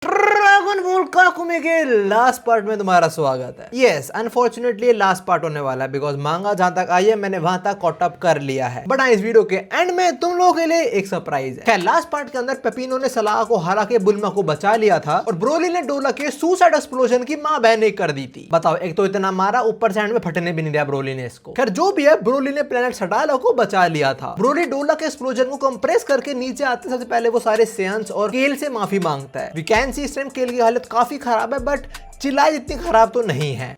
Dragon ball काकुमे के last part में तुम्हारा स्वागत है। यस, अनफॉर्चुनेटली लास्ट पार्ट होने वाला है बिकॉज मांगा जहां तक आई है मैंने वहां तक कॉट अप कर लिया है। बट हाँ, इस वीडियो के एंड में तुम लोगों के लिए एक सरप्राइज है। खैर, लास्ट पार्ट के अंदर पेपिनो ने सलाह को हरा के बुल्मा को बचा लिया था और ब्रोली ने डोला के सुसाइड एक्सप्लोजन की मां बहन एक कर दी थी। बताओ, एक तो इतना मारा, ऊपर से एंड में फटने भी नहीं दिया ब्रोली ने इसको। खैर जो भी है, ब्रोली ने प्लेनेट सडाला को बचा लिया था। ब्रोली डोला के एक्सप्लोजन को कंप्रेस करके नीचे आते सबसे पहले वो सारे सेंस और केल से माफी मांगता है। वी कैन सी इस टाइम केल की हालत काफी खराब है, बट चिल्लाई इतनी खराब तो नहीं है।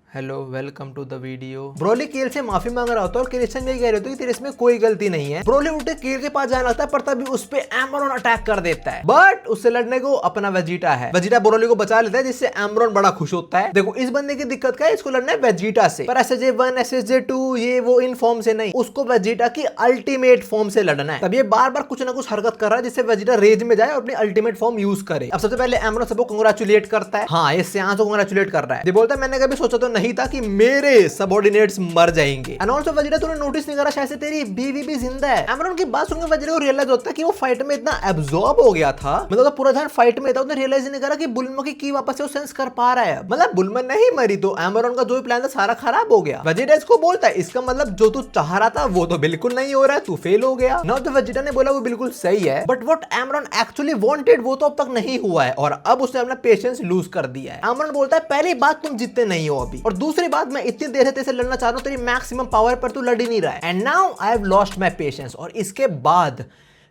Hello, welcome to the video. Broly Kale से माफी मांग रहा होता है और क्रिश्चियन ये कह रहे होते कि तेरे इसमें कोई गलती नहीं है। ब्रोली उठे केल के पास जाने लगता है, पर तभी उस पे एमरॉन अटैक कर देता है। बट उससे लड़ने को अपना वेजिटा है। वेजिटा ब्रोली को बचा लेता है, जिससे एमरॉन बड़ा खुश होता है। देखो, इस बंदे की दिक्कत क्या है, इसको लड़ना है वेजिटा से, पर SSJ1 SSJ2 ये वो इन फॉर्म से नहीं, उसको वेजिटा की अल्टीमेट फॉर्म से लड़ना है। तब ये बार बार कुछ ना कुछ हरकत कर रहा है जिससे वेजिटा रेज में जाए और अपनी अल्टीमेट फॉर्म यूज करे। अब सबसे पहले एमरॉन सबको कांग्रेचुलेट करता है। हाँ, ये सियान को कांग्रेचुलेट कर रहा है। ये बोलता है मैंने कभी सोचा तो नहीं था कि मेरे सबऑर्डिनेट्स मर जाएंगे। एंड आल्सो वेजिटा, तूने नोटिस नहीं करा शायद से तेरी बीवी भी जिंदा है। एमरॉन की बात सुनकर वेजिटा को रियलाइज होता है कि वो फाइट में इतना एब्जॉर्ब हो गया था, मतलब तो पूरा ध्यान फाइट में था, उसने रियलाइज नहीं करा कि बुल्मा की वापस से वो सेंस कर पा रहा है। मतलब बुल्मा नहीं मरी तो एमरॉन का जो भी प्लान था सारा खराब हो गया। वेजिटा इसको बोलता है इसका मतलब जो तू चाह रहा था वो तो बिल्कुल नहीं हो रहा है, तू फेल हो गया ना। तो वेजिटा ने बोला वो बिल्कुल सही है, but what Emron actually wanted वो तो अब तक नहीं हुआ है और अब उसने अपना पेशेंस लूज कर दिया है। एमरॉन बोलता है पहली बात तुम जीतते नहीं हो अभी, और दूसरी बात मैं इतनी देर से लड़ना चाह रहा हूं, तेरी मैक्सिमम पावर पर तू लड़ ही नहीं रहा है। And now I have lost my patience. और इसके बाद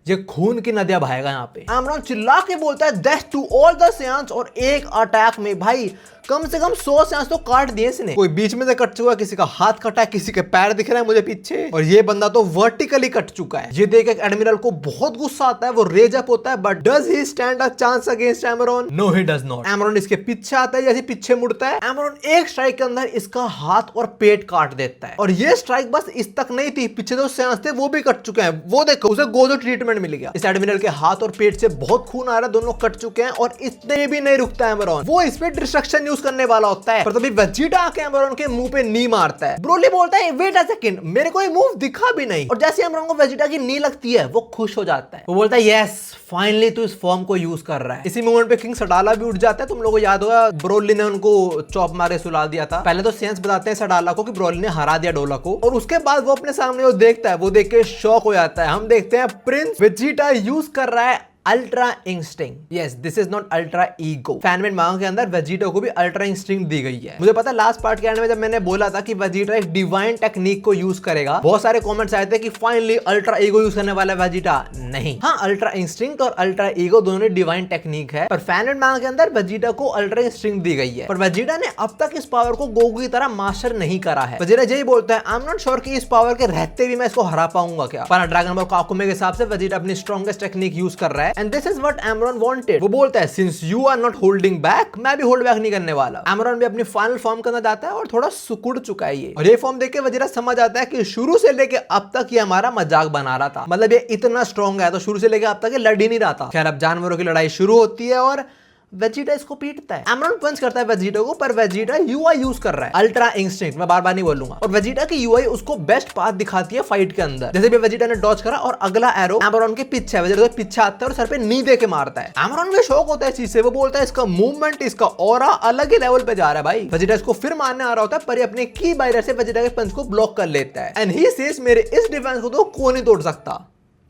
ये खून की नदियां बहाएगा यहाँ पे। एमरॉन चिल्ला के बोलता है death to all the Saiyans, और एक अटैक में भाई कम से कम 100 सेंस तो काट दिए इसने। कोई बीच में से कट चुका है, किसी का हाथ कटा है, किसी के पैर दिख रहे हैं मुझे पीछे, और ये बंदा तो वर्टिकली कट चुका है। ये देख के एडमिरल को बहुत गुस्सा आता है, वो रेज अप होता है। But does he stand a chance against Emron? No, he does not. Emron इसके पीछे आता है, जैसे पीछे मुड़ता है, एमरॉन एक स्ट्राइक के अंदर इसका हाथ और पेट काट देता है। और ये स्ट्राइक बस इस तक नहीं थी, पीछे जो सेंस थे वो भी कट चुके हैं। वो देखो, उसे गोजो ट्रीटमेंट मिल गया। इस एडमिरल के हाथ और पेट से बहुत खून आ रहा है, दोनों कट चुके हैं, और इतने भी नहीं रुकता एमरॉन। वो इस पे डिस्ट्रक्शन यूज करने वाला होता है, पर तभी वेजिटा आके एमरॉन के मुंह पे नी मारता है। ब्रोली बोलता है वेट अ सेकंड, मेरे को ये मूव दिखा भी नहीं। और जैसे एमरॉन को वेजिटा की नी लगती है वो खुश हो जाता है। वो बोलता है यस, फाइनली तू इस फॉर्म को यूज कर रहा है। इसी मोमेंट पे किंग सडाला भी उठ जाता है। तुम लोगों को याद होगा ब्रोली ने उनको चॉप मारे सुला दिया था। पहले तो सेंस बताते हैं सडाला को कि ब्रोली ने हरा दिया डोला को, और उसके बाद वो अपने सामने वो देखता है, वो देख के शॉक हो जाता है। हम देखते हैं प्रिंस वेजिटा यूज कर रहा है ultra instinct. Yes, this is not ultra ego. Fan-made मांगा के अंदर वेजिटा को भी अल्ट्रा इंस्टिंक्ट दी गई है। मुझे पता है लास्ट पार्ट के एंड में जब मैंने बोला था कि वेजिटा एक डिवाइन टेक्निक को यूज करेगा, बहुत सारे कमेंट्स आए थे कि फाइनली अल्ट्रा ईगो यूज करने वाला वेजिटा। नहीं, हाँ, अल्ट्रा इंस्टिंक्ट और अल्ट्रा ईगो दोनों डिवाइन टेक्निक है, पर फैनमेड मांगा के अंदर वेजिटा को अल्ट्रा इंस्टिंक्ट दी गई है। पर वेजिटा ने अब तक इस पावर को गोकू की तरह मास्टर नहीं करा है। वेजिटा यही बोलता है आई एम नॉट श्योर कि इस पावर के रहते भी मैं इसको हरा पाऊंगा क्या। पर ड्रैगन बॉल काकुमे के हिसाब से वेजिटा अपनी स्ट्रॉन्गेस्ट टेक्निक यूज कर रहा है, and this is what Emron wanted. वो बोलता है since you are not holding back, मैं भी होल्ड बैक नहीं करने वाला। एमरॉन भी अपनी फाइनल फॉर्म करना जाता है और थोड़ा सुकुड़ चुका है ये। और ये फॉर्म देख के वेजिटा समझ आता है कि शुरू से लेके अब तक ये हमारा मजाक बना रहा था। मतलब ये इतना स्ट्रॉन्ग है तो शुरू से लेके अब तक ये लड़ ही नहीं रहा था। खैर, अब जानवरों की लड़ाई शुरू होती है और वेजिटा इसको पीटता है। एमरॉन पंच करता है वेजिटा को, पर वेजिटा यूआई यूज कर रहा है, अल्ट्रा इंस्टिंक्ट, मैं बार बार नहीं बोलूंगा। और वेजिटा की यूआई उसको बेस्ट पाथ दिखाती है फाइट के अंदर। जैसे भी वेजिटा ने डॉज करा और अगला एरो एमरॉन के पीछे है, वेजिटा पीछे आता है और सर पे नी दे के मारता है। एमरॉन भी शौक होता है इस चीज से। वो बोलता है इसका मूवमेंट, इसका ऑरा अलग ही लेवल पे जा रहा है भाई। वेजिटा इसको फिर मारने आ रहा होता है, पर ये अपने की बाइडर से वेजिटा के पंच को ब्लॉक कर लेता है। एंड ही सेज मेरे इस डिफेंस को तो कोई नहीं तोड़ सकता।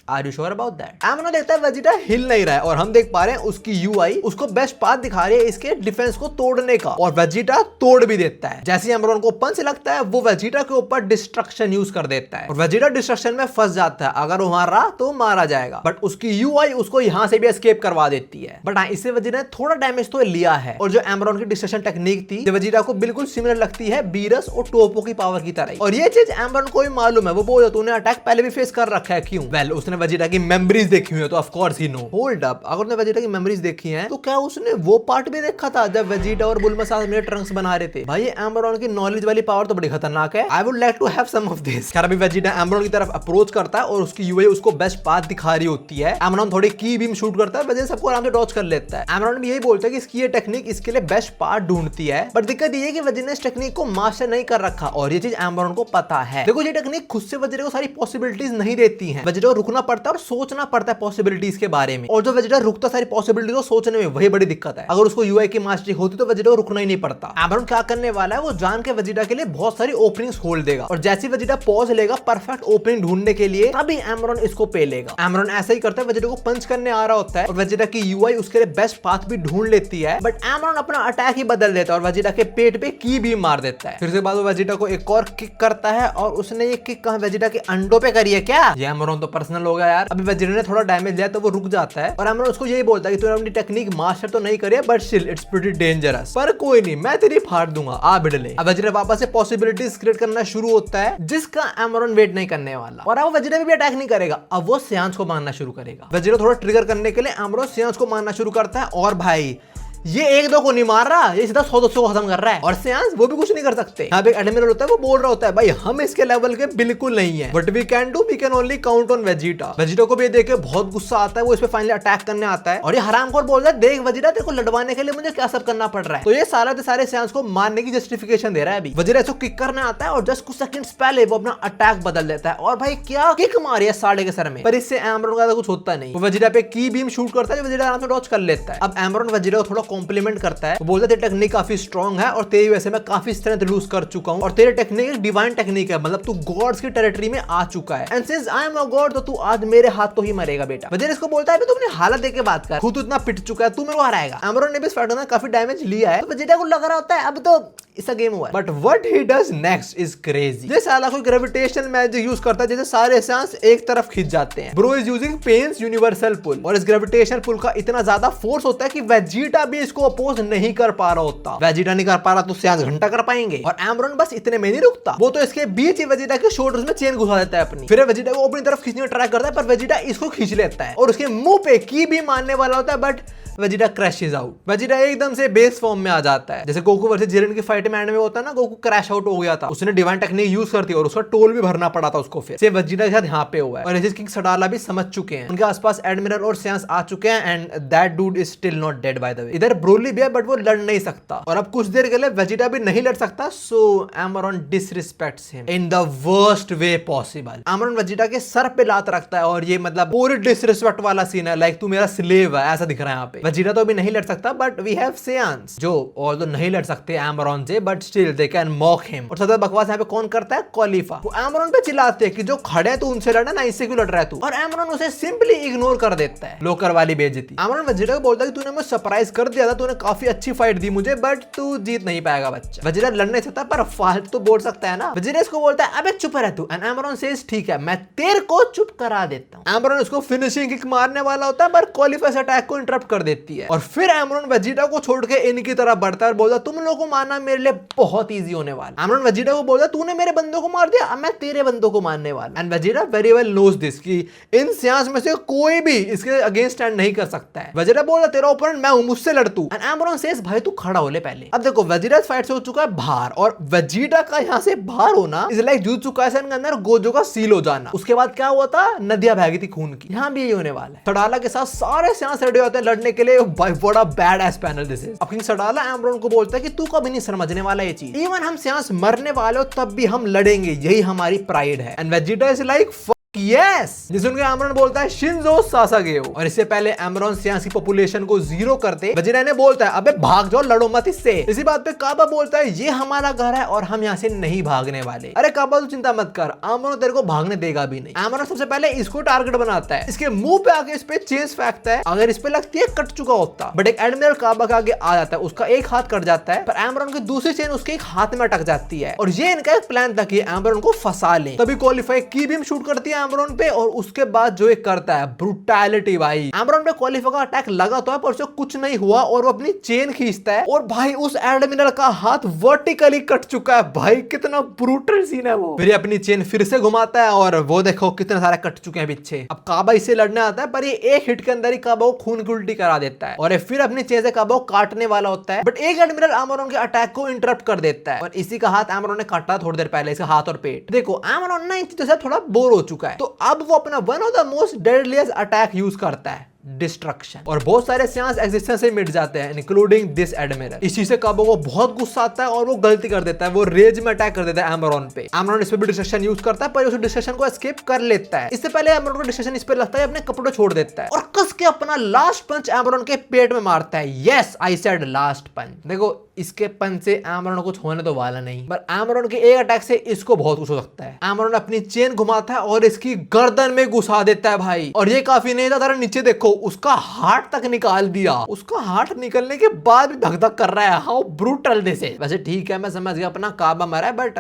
Are you sure about that? Emron देखता है वेजिटा हिल नहीं रहा है, और हम देख पा रहे हैं उसकी यूआई उसको बेस्ट पाथ दिखा रही है इसके डिफेंस को तोड़ने का, और वेजिटा तोड़ भी देता है। जैसे ही एमरॉन को पंच लगता है वो वेजिटा के ऊपर डिस्ट्रक्शन यूज कर देता है, और वेजिटा डिस्ट्रक्शन में फंस जाता है। अगर वो मार रहा तो मारा जाएगा, बट उसकी यूआई उसको यहाँ से भी एस्केप करवा देती है। बट हाँ, इससे वेजिटा ने थोड़ा डैमेज तो लिया है। और जो एमरॉन की डिस्ट्रक्शन टेक्निक थी जो वेजिटा को बिल्कुल सिमिलर लगती है बीरस और टोपो की पावर की तरह। और ये चीज एमरॉन को भी मालूम है। वो बोल तूने अटैक पहले भी फेस कर रखा है, क्यों? वेल, उसने वेजिटा की मेमोरीज देखी हुई है तो of course he know. Hold up, अगर उसने वेजिटा की मेमोरीज देखी हैं तो क्या उसने वो पार्ट भी देखा था जब वेजिटा और बुल्मा साथ में ट्रंक्स बना रहे थे? भाई, एमरॉन की नॉलेज वाली पावर तो बड़ी खतरनाक है। I would like to have some of this. खैर, अभी वेजिटा एमरॉन की तरफ अप्रोच करता है और उसकी यूआई उसको बेस्ट पाथ दिखा रही होती है। एमरॉन थोड़ी की बीम शूट करता है, वेजिटा सबको आराम से डॉज कर लेता है। एमरॉन भी यही बोलता है कि इसकी ये टेक्निक इसके लिए बेस्ट पार्ट ढूंढती है, बट दिक्कत ये है कि वेजिटा ने इस टेक्निक को मास्टर नहीं कर रखा, और ये चीज एमरॉन को पता है। देखो, ये टेक्निक खुद से वेजिटा को सारी पॉसिबिलिटीज नहीं देती है। वेजिटा को रुकना पड़ता है और सोचना पड़ता है पॉसिबिलिटीज के बारे में, और जो वेजिटा रुकता सारी पॉसिबिलिटीज को सोचने में, वही बड़ी दिक्कत है। अगर उसको यूआई की मास्टरी होती तो वेजिटा को रुकना ही नहीं पड़ता। एमरॉन क्या करने वाला है, वो जान के वेजिटा के लिए बहुत सारी ओपनिंग्स खोल देगा, और जैसे वेजिटा पॉज लेगा परफेक्ट ओपनिंग ढूंढने के लिए, तभी एमरॉन इसको पे लेगा। एमरॉन ऐसा ही करता है, वेजिटा को पंच करने आ रहा होता है और वेजिटा की यूआई उसके लिए बेस्ट पाथ भी ढूंढ लेती है, बट एमरॉन अपना अटैक ही बदल देता है और वेजिटा के पेट पे की भी मार देता है। फिर से बाद वो वेजिटा को एक और किक करता है, और उसने ये किक कहां वेजिटा के अंडों पे करी है क्या? ये एमरॉन तो पर्सनल हो गया यार। अभी वेजिटा ने थोड़ा डैमेज लिया तो वो रुक जाता है, और एमरॉन उसको यही बोलता है कि तूने अपनी टेक्निक मास्टर तो नहीं करी है, but still it's pretty dangerous, पर कोई नहीं, मैं तेरी फाड़ दूंगा, आ भिड़ले। अब वेजिटा वापस से पॉसिबिलिटीज क्रिएट करना शुरू होता है, जिसका एमरॉन वेट नहीं करने वाला, और अब वेजिटा भी अटैक नहीं करेगा। अब वो सियांस को मारना शुरू करेगा। वेजिटा थोड़ा ट्रिगर करने के लिए एमरॉन सियांस को मारना शुरू करता है, और भाई ये एक दो को नहीं मार रहा, ये सीधा 100-200 को खत्म कर रहा है, और सियांस वो भी कुछ नहीं कर सकते। यहाँ पे एक एडमिरल होता है, वो बोल रहा होता है भाई हम इसके लेवल के बिल्कुल नहीं है, but we can do, we can only count on Vegeta. Vegeta को भी देख के बहुत गुस्सा आता है, वो इस पे फाइनली अटैक करने आता है, और ये हरामखोर बोल रहा है देख वेजिटा तेरे को लड़वाने के लिए मुझे क्या सब करना पड़ रहा है। तो ये सारे सियांस को मारने की जस्टिफिकेशन दे रहा है। अभी वेजिटा इसको किक करने आता है, और जस्ट कुछ सेकंड्स पहले वो अपना अटैक बदल देता है, और भाई क्या किक मारी है साढ़े के सर में, पर इससे एमरॉन का कुछ होता नहीं। वो वेजिटा पे की बीम शूट करता है, वेजिटा आराम से डॉज कर लेता है। अब एमरॉन वेजिटा को थोड़ा कॉम्प्लीमेंट करता है, वो बोलता है तेरी टेक्निक काफी स्ट्रांग है, और तेरी वजह से मैं काफी स्ट्रेंथ लूज कर चुका हूं, और तेरी टेक्निक एक डिवाइन टेक्निक है, मतलब तू गॉड्स की टेरिटरी में आ चुका है, and since I am a God तो तू आज मेरे हाथ तो ही मरेगा बेटा। वेजिटा इसको बोलता है तू अपनी हालत देख के बात कर, खुद इतना पिट चुका है, तू मेरे को हराएगा। एमरॉन ने भी इस फाइट में काफी डैमेज लिया है, तो वेजिटा को लग रहा होता है अब तो इसका गेम हुआ है, but what he does next is crazy. ये साला कोई ग्रेविटेशनल मैजिक यूज करता है, जैसे सारे सांस एक तरफ खिंच जाते हैं। Bro is using Pain's universal pull, और इस ग्रेविटेशनल पुल का इतना ज्यादा फोर्स होता है कि वेजिटा भी इसको अपोज नहीं कर पा रहा होता। वेजिटा नहीं कर पा रहा तो सियांस घंटा कर पाएंगे, और एमरॉन बस इतने में नहीं रुकता, वो तो इसके बीच ही वेजिटा के शोल्डर्स में चेन घुसा देता है अपनी। फिर वेजिटा को अपनी तरफ खींचने का ट्राई करता है, पर वेजिटा इसको खींच लेता है, और उसके मुंह पे की भी मारने वाला होता है, but Vegeta crashes out. Vegeta एकदम से बेस फॉर्म में आ जाता है, जैसे गोकू वर्सेस जिरेन की फाइट में एंड में होता है ना, गोकू क्रैश आउट हो गया था, उसने डिवाइन टेक्निक यूज करती और उसका टोल भी भरना पड़ा था उसको। फिर से वेजिटा के साथ यहाँ पे हुआ है, और एजिस किंग सडाला भी समझ चुके हैं, उनके आसपास एडमिरल और सियांस आ चुके हैं, and that dude is still not dead by the way. इधर ब्रोली भी है, बट वो लड़ नहीं सकता, और अब कुछ देर के लिए वेजिटा भी नहीं लड़ सकता, so Amron disrespects him in the worst way possible. Amron Vegeta के सर पे लात रखता है, और ये मतलब पूरी डिसरिस्पेक्ट वाला सीन है, लाइक तू मेरा स्लेव है ऐसा दिख रहा है यहाँ पे। वेजिटा तो भी नहीं सकता, बट वी हैव सियांस जो और तो नहीं लड़ सकते एमरॉन से, but still they can mock him. और सबसे बकवास यहाँ पे कौन करता है, कॉलिफा। वो एमरॉन पे चिल्लाते हैं कि जो खड़े तू उनसे लड़ा ना, इससे क्यों लड़ रहा है तू, और एमरॉन उसे सिंपली इग्नोर कर देता है, लोकर वाली बेइज्जती। एमरॉन वेजिटा को बोलता है कि तूने मुझे सरप्राइज कर दिया था, तूने काफी अच्छी फाइट दी मुझे, बट तू जीत नहीं पाएगा बच्चा। वेजिटा लड़ नहीं सकता, पर फालतू तो बोल सकता है ना। वेजिटा इसको बोलता है अबे चुप रह तू, एंड एमरॉन सेज ठीक है मैं तेरे को चुप करा देता हूं। एमरॉन उसको फिनिशिंग किक मारने वाला होता है, पर कॉलिफा इस अटैक को इंटरप्ट कर देती है, और फिर एमरॉन वेजिटा को छोड़ के इनकी तरफ बढ़ता है और बोलता तुम लोगों को मारना मेरे लिए बहुत इजी होने वाला। एमरॉन वेजिटा को बोलता तूने मेरे बंदों को मार दिया, अब मैं तेरे बंदों को मारने वाला। And Vegeta very well knows this कि इन सियांस में से कोई भी इसके अगेंस्ट स्टैंड नहीं कर सकता है। वेजिटा बोला तेरा ओपोनेंट मैं हूं, मुझसे लड़ तू। एंड एमरॉन सेज भाई तू खड़ा हो ले पहले। अब देखो वेजिटा फाइट से हो चुका है बाहर, और वेजिटा का यहां से बाहर होना इज लाइक जुजुत्सु काइसेन के अंदर गोजो का सील हो जाना। उसके बाद क्या हुआ था, नदियां बह गई थी खून की, यहां भी यही होने वाला है। सडाला के साथ सारे सियांस रेडी होते हैं लड़ने के लिए, भाई बड़ा badass panel this is. King Sadala Amron को बोलता है कि तू कभी नहीं समझने वाला ये चीज, इवन हम सियांस मरने वाले हो तब भी हम लड़ेंगे, यही हमारी प्राइड है। And Vegeta is like yes, जिसे उनके एमरॉन बोलता है शिंजो सासागेओ। और इससे पहले एमरॉन सियांस की पॉपुलेशन को 0 करते वेजिटा ने बोलता है अबे भाग जाओ, लड़ो मत इससे। इसी बात पे काबा बोलता है ये हमारा घर है और हम यहाँ से नहीं भागने वाले। अरे काबा तू चिंता मत कर, एमरॉन तेरे को भागने देगा भी नहीं। एमरॉन सबसे पहले इसको टारगेट बनाता है, इसके मुंह पे आके इस पे चेंज फेंकता है, अगर इस पे लगती है कट चुका होता, बट एक एडमिरल काबा के आगे आ जाता है, उसका एक हाथ कट जाता है, पर एमरॉन की दूसरी चेन उसके एक हाथ में अटक जाती है, और ये इनका एक प्लान था कि एमरॉन को फंसा ले। तभी क्वालिफाई की बीम शूट करती है एमरॉन पे, और उसके बाद जो एक करता है ब्रूटैलिटी, भाई एमरॉन पे क्वालिफाई का अटैक लगा तो है पर उसे कुछ नहीं हुआ, और वो अपनी चेन खींचता है, और भाई उस एडमिरल का हाथ वर्टिकली कट चुका है। भाई कितना ब्रूटल सीन है वो। फिर अपनी चेन फिर से घुमाता है, और वो देखो कितने सारे कट चुके हैं पीछे। अब काबा इससे लड़ने आता है, पर ये एक हिट के अंदर ही काबा को खून की उल्टी करा देता है, और फिर अपनी चेन से काबा को काटने वाला होता है, बट एक एडमिरल एमरॉन के अटैक को इंटरप्ट कर देता है, और इसी का हाथ एमरॉन ने काटा थोड़ी देर पहले, इसका हाथ और पेट। देखो एमरॉन ना इन चीजों से थोड़ा बोर हो चुका है, तो अब वो अपना one of the most deadliest attack use करता है, डिस्ट्रक्शन, और बहुत सारे सियांस एग्जिस्टेंस से मिट जाते हैं इंक्लूडिंग दिस एडमिरल। इस चीज से काबा को बहुत गुस्सा आता है और वो गलती कर देता है, वो रेज में अटैक कर देता है एमरॉन पे। एमरॉन इस पे भी डिस्ट्रक्शन यूज करता है पर उस डिस्ट्रक्शन को एस्केप कर लेता है। इससे पहले एमरॉन को डिस्ट्रक्शन इस पे लगता है, अपने कपड़े छोड़ देता है और कस के अपना लास्ट पंच एमरॉन के पेट में मारता है। यस, आई सेड लास्ट पंच। देखो इसके पंच से एमरॉन को कुछ होने तो वाला नहीं, पर एमरॉन के एक अटैक से इसको बहुत कुछ हो सकता है। एमरॉन अपनी चेन घुमाता है और इसकी गर्दन में घुसा देता है भाई। और ये काफी नहीं था, जरा नीचे देखो, उसका हार्ट तक निकाल दिया। उसका हार्ट निकलने के बाद भी धक धक कर रहा है। How brutal this is. वैसे ठीक है, मैं समझ गया अपना काबा मरा है, बट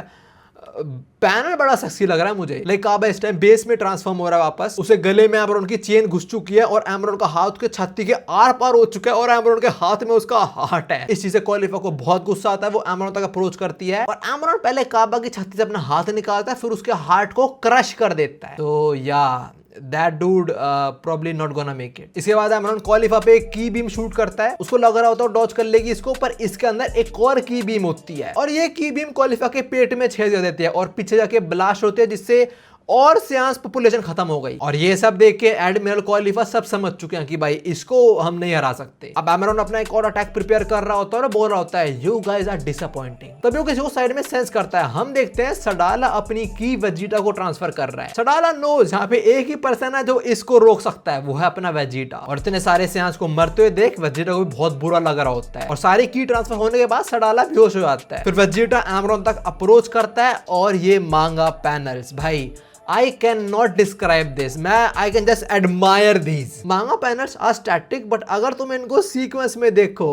पैनल बड़ा सेक्सी लग रहा है मुझे। लाइक काबा इस टाइम बेस में ट्रांसफॉर्म हो रहा है वापस। उसे गले में एमरॉन की चेन घुस चुकी है और एमरॉन का हाथ के छाती के आर पार हो चुका है और एमरॉन के हाथ में उसका हार्ट है। इस चीज से कॉलिफा को बहुत गुस्सा आता है। वो एमरॉन तक अप्रोच करती है और एमरॉन पहले काबा की छाती से अपना हाथ निकालता है, फिर उसके हार्ट को क्रश कर देता है। तो या That dude probably not gonna make it। इसके बाद एमरॉन कॉलिफा पे एक की बीम शूट करता है। उसको लग रहा होता है डॉज कर लेगी इसको, पर इसके अंदर एक और की बीम होती है और ये की बीम कॉलिफा के पेट में छेद कर देती है और पीछे जाके ब्लास्ट होती है, जिससे और सियांस पॉपुलेशन खत्म हो गई। और ये सब देख के एडमिरल कॉलिफा सब समझ चुके हैं कि भाई इसको हम नहीं हरा सकते। अब एमरॉन अपना एक और अटैक प्रिपेयर कर रहा होता है और बोल रहा होता है यू गाइस आर डिसअपॉइंटिंग। तभी वो किसी को साइड में सेंस करता है। हम देखते हैं सडाला अपनी की वेजिटा को ट्रांसफर कर रहा है। सडाला नोज यहाँ पे एक ही पर्सन है जो इसको रोक सकता है, वो है अपना वेजिटा। और इतने सारे सियांस को मरते हुए देख वेजिटा को भी बहुत बुरा लग रहा होता है और सारी की ट्रांसफर होने के बाद सडाला बेहोश हो जाता है। फिर वेजिटा एमरॉन तक अप्रोच करता है और ये मांगा पैनल्स भाई, I cannot describe this। I can just admire these। मांगा पैनल्स आर स्टैटिक, बट अगर तुम इनको सीक्वेंस में देखो,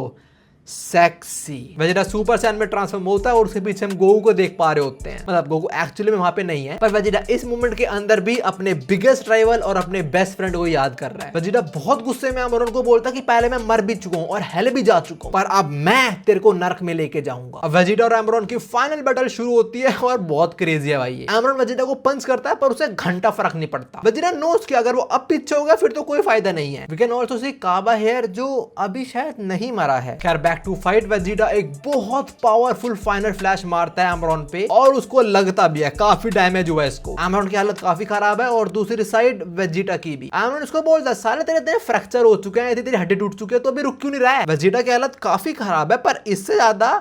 सेक्सी। वेजिटा सुपर सैन में ट्रांसफॉर्म होता है और उसके पीछे हम गोकू को देख पा रहे होते हैं। मतलब गोकू एक्चुअली में वहां पे नहीं है, पर वेजिटा इस मोमेंट के अंदर भी अपने बिगेस्ट राइवल और अपने बेस्ट फ्रेंड को याद कर रहा है। वेजिटा बहुत गुस्से में एमरॉन को बोलता कि पहले मैं मर भी चुका हूं और हेल भी जा चुका हूं, पर अब मैं तेरे को नर्क में लेके जाऊंगा। अब वेजिटा और एमरॉन की फाइनल बैटल शुरू होती है और बहुत क्रेजी है भाई। एमरॉन वेजिटा को पंच करता है पर उसे घंटा फर्क नहीं पड़ता। वेजिटा नोस कि अगर वो अब पीछे होगा फिर तो कोई फायदा नहीं है। We can also see Cabba here जो अभी शायद नहीं मरा है। खैर बैक टू फाइट। वेजिटा एक बहुत पावरफुल फाइनल फ्लैश मारता है एमरॉन पे और उसको लगता भी है, काफी डैमेज हुआ है इसको। एमरॉन की हालत काफी खराब है और दूसरी साइड वेजिटा की भी। एमरॉन इसको बोलता है साले तेरे इतने फ्रैक्चर हो चुके हैं, तेरी हड्डी टूट चुकी है, तो अभी रुक क्यों नहीं रहा है। वेजिटा की हालत काफी खराब है, पर इससे ज्यादा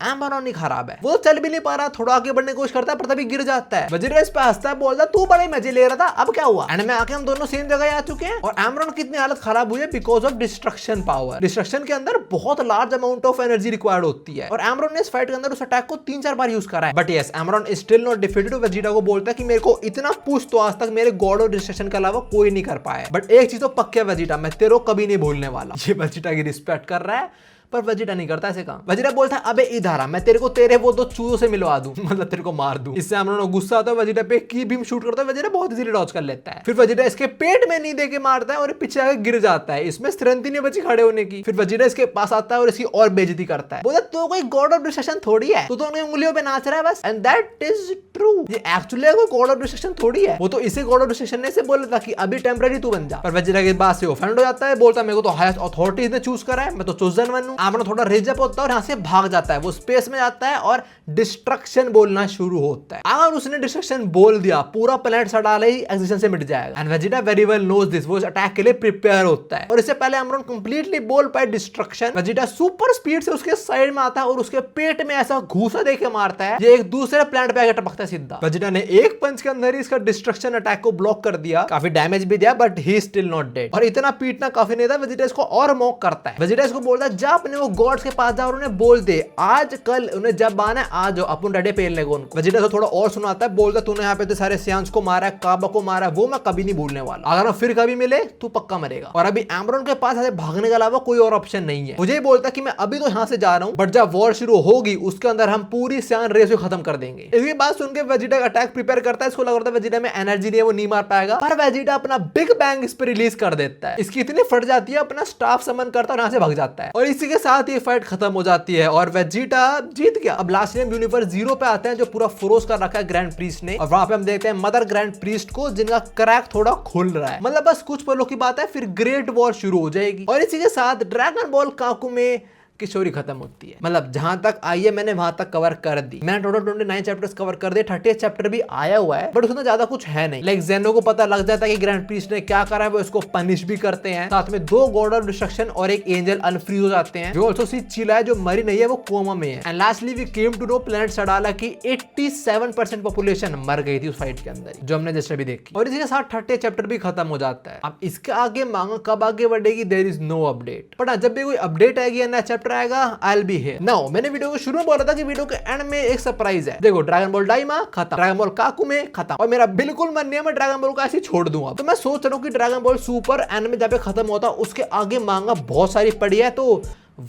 एमरॉन ही खराब है। वो चल भी नहीं पा रहा, थोड़ा आगे बढ़ने की कोशिश करता है पर तभी गिर जाता है। वेजिटा इस पे हंसता है, बोलता है तू बड़े मजे ले रहा था, अब क्या हुआ। एंड में आके हम दोनों सेम जगह आ चुके हैं और एमरॉन की इतनी हालत खराब हुई है because of destruction power. Destruction के अंदर बहुत large amount of energy required होती है और एमरॉन ने इस फाइट के अंदर उस अटैक को 3-4 बार यूज करा है। But yes, Emron is still not defeated. Vegeta को बोलता है कि मेरे को इतना पुश तो आज तक मेरे गॉड ऑफ डिस्ट्रक्शन के अलावा कोई नहीं कर पाया, बट एक चीज तो पक्का है वेजिटा, मैं तेरे को कभी नहीं भूलने वाला। ये वेजिटा की रिस्पेक्ट कर रहा है पर वेजिटा नहीं करता ऐसे काम। वेजिटा बोलता है अबे इधर आ, मैं तेरे को तेरे वो दो चूहों से मिलवा दूं, मतलब तेरे को मार दूं। इससे एमरॉन को गुस्सा आता है, वेजिटा पे की बीम शूट करता है। वेजिटा बहुत इजीली डॉज कर लेता है। फिर वेजिटा इसके पेट में नहीं देके मारता है और पीछे आके गिर जाता है। इसमें स्ट्रेंथ ही नहीं बची खड़े होने की। फिर वेजिटा इसके पास आता है और इसकी और बेइज्जती करता है। बोलता तो कोई गॉड ऑफ डिस्ट्रक्शन थोड़ी है, तू तो उनकी उंगलियों पे नाच रहा है बस। And that is true. ये एक्चुअली कोई गॉड ऑफ डिस्ट्रक्शन थोड़ी है, वो तो इसे गॉड ऑफ डिस्ट्रक्शन ने से बोला था कि अभी टेंपरेरी तू बन जा। पर वेजिटा के बात से ऑफेंड हो जाता है, बोलता मेरे को तो हाईएस्ट अथॉरिटीज ने चूज करा है, मैं तो चोजन वन हूं। एमरॉन थोड़ा रेज अप होता है और यहाँ से भाग जाता है। वो स्पेस में जाता है और डिस्ट्रक्शन बोलना शुरू होता है। अगर उसने डिस्ट्रक्शन बोल दिया पूरा प्लेनेट सडाला ही एक्सिस्टेंस से मिट जाएगा। And Vegeta very well knows this. वो अटैक के लिए प्रिपेयर होता है और इससे पहले एमरॉन कंप्लीटली बोल पाए डिस्ट्रक्शन। वेजिटा सुपर स्पीड से उसके साइड में आता है और उसके पेट में ऐसा घूसा देके मारता है, ये एक दूसरे प्लेनेट पे आके टपकता है सीधा। वेजिटा ने एक पंच के अंदर ही इसका डिस्ट्रक्शन अटैक को ब्लॉक कर दिया, काफी डैमेज भी दिया, but he still not dead. और इतना पीटना काफी नहीं था, वेजिटा इसको और मॉक करता है। वेजिटा इसको बोलता है जा अपने वो गॉड्स के पास जा और उन्हें बोल दे आज कल उन्हें जब आना है आ जाओ, अपन रेडी पेलने को उनको। वेजिटा थोड़ा और सुनाता है, बोलता तूने यहाँ पे सारे सियांस को मारा है, काबा को मारा है, वो मैं कभी नहीं भूलने वाला। अगर हम फिर कभी मिले तू पक्का मरेगा। और अभी एमरॉन के पास ऐसे भागने के अलावा कोई और ऑप्शन नहीं है। मुझे बोलता कि मैं अभी तो यहाँ से जा रहा हूँ, बट जब वॉर शुरू होगी उसके अंदर हम पूरी सियान रेस को खत्म कर देंगे। इसके बाद सुन के वेजिटा का अटैक प्रिपेयर करता है। इसको लग रहा था वेजिटा में एनर्जी नहीं है, वो नहीं मार पाएगा, पर वेजिटा अपना बिग बैंग इस पे रिलीज कर देता है। इसकी इतनी फट जाती है, अपना स्टाफ समन करता है और यहाँ से भाग जाता है और इसी के साथ ये फाइट खत्म हो जाती है और वेजिटा जीत गया। अब लास्ट में यूनिवर्स 0 पे आते हैं जो पूरा फ्रोज कर रखा है ग्रैंड प्रीस्ट ने, और वहां पे हम देखते हैं मदर ग्रैंड प्रीस्ट को जिनका क्रैक थोड़ा खुल रहा है। मतलब बस कुछ पलों की बात है, फिर ग्रेट वॉर शुरू हो जाएगी। और इसी के साथ ड्रैगन बॉल काकुमे की स्टोरी खत्म होती है। मतलब जहां तक आई है मैंने वहां तक कवर कर दी। मैंने टोटल 29 चैप्टर्स कवर कर दिए। 30th चैप्टर भी आया हुआ है बट उसमें ज्यादा कुछ है नहीं। लाइक ज़ेनो को पता लग जाता है कि ग्रैंड प्रीस्ट ने क्या करा है, वो इसको पनिश भी करते हैं। साथ में 2 गॉड ऑफ डिस्ट्रक्शन और एक एंजल अनफ्रीज हो जाते हैं। जो ऑल्सो सी चिला है जो मरी नहीं है वो कोमा में है। And lastly we came to know planet Sadala की 87% पॉपुलेशन मर गई थी उस फाइट के अंदर, जो हमने जस्ट अभी देखी। और इसी के साथ 30th चैप्टर भी खत्म हो जाता है। अब इसके आगे मांगा कब आगे बढ़ेगी, there is no update. But जब भी कोई अपडेट आएगी या नया चैप्टर आएगा, I will be here. Now मैंने वीडियो को शुरू में बोला था कि वीडियो के एंड में एक सरप्राइज है। देखो ड्रैगन बॉल डाइमा खत्म, ड्रैगन बॉल काकुमे खत्म, और मेरा बिल्कुल मन नहीं है मैं ड्रैगन बॉल को ऐसे छोड़ दूंगा। तो मैं सोच रहा हूँ कि ड्रैगन बॉल सुपर एंड में जब खत्म होता उसके आगे मांगा बहुत सारी पड़ी है, तो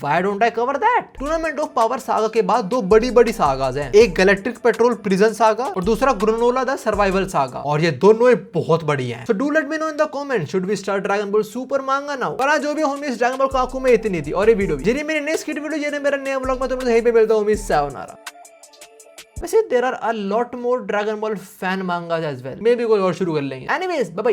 Why don't I cover that? Tournament of power saga के बाद 2 बड़ी सागाज हैं। एक गैलेक्ट्रिक पेट्रोल प्रिजन सागा और दूसरा ग्रेनोला द सर्वाइवल सागा, और ये दोनों ही बहुत बड़ी हैं। So do let me know in the comment, should we start dragon ball super मांगा नाउ? पर जो भी होमी ड्रैगन बॉल काकू में इतनी थी। और ये वीडियो भी मेरी नेक्स्ट वीडियो ये मेरा नया व्लॉग में तुमसे यहीं पे मिलता हूं। उम्मीद सायोनारा। वैसे there are a lot more Dragon Ball fan mangas as well, maybe कोई और शुरू कर लेंगे। Anyways bye bye.